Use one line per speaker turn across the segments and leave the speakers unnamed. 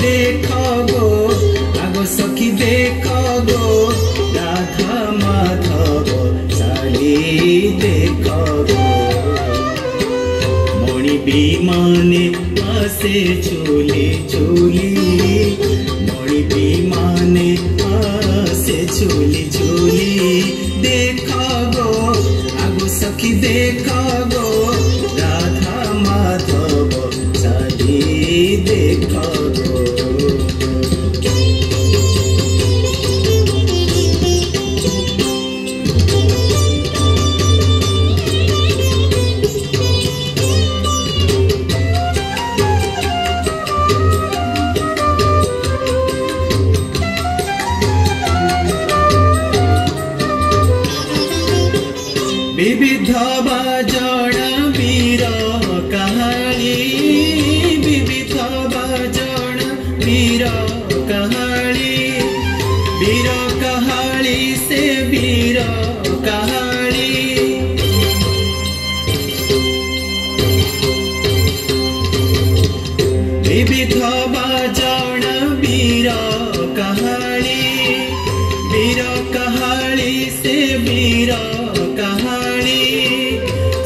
देखो गो आगो सखी देखो गो राधा माधव चाली देखो गो मणि विमाने आसे चुली चुली मणि विमाने आसे चुली चुली देखो गो आगो सखी देखो गो राधा माधव चाली देखो गो विविध बाजन वीर कहानी विविध बाजन वीर कहानी से वीर कहानी विविध बाजन वीर कहानी से वीर कहानी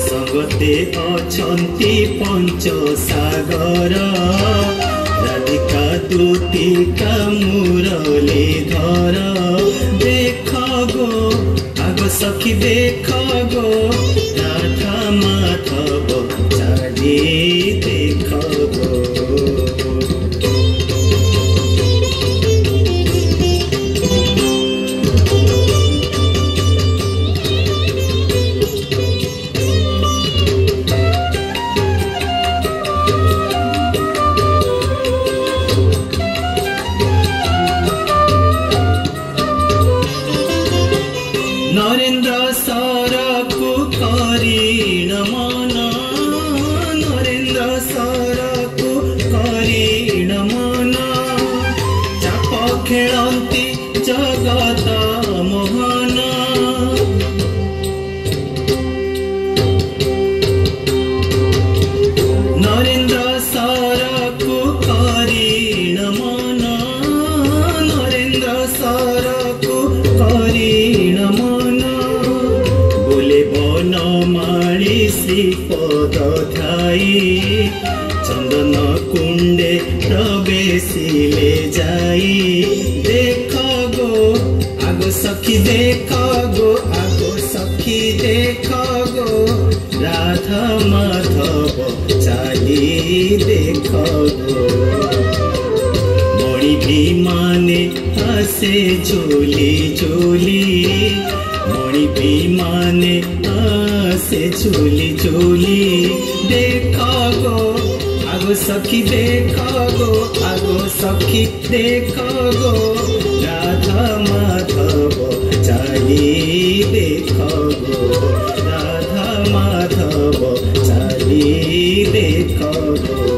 संगते अछंती पंच सागर राधिका दूतिका मुरलीधर देख गो आगो सखी देख गो राधा माधव चाली देख गो नरेन्द्र सरकु करी नमन नरेन्द्र सरकु करी नमन चाप खेलती जगत मोहन नरेन्द्र सरकु करी नमन नरेन्द्र सरकु करी नमन माली श्रीपद धाई चंदन कुंडे प्रवेशिले जाई देख गो आगो सखी देख गो आगो सखी देख गो राधा माधव चाली देख गो मणि विमाने आसे झोली झोली मणि विमाने आसे झोली झोली देख गो आगो सखी देख गो आगो सखी देख गो राधा माधव चाली देख गो राधा माधव चाली देख गो।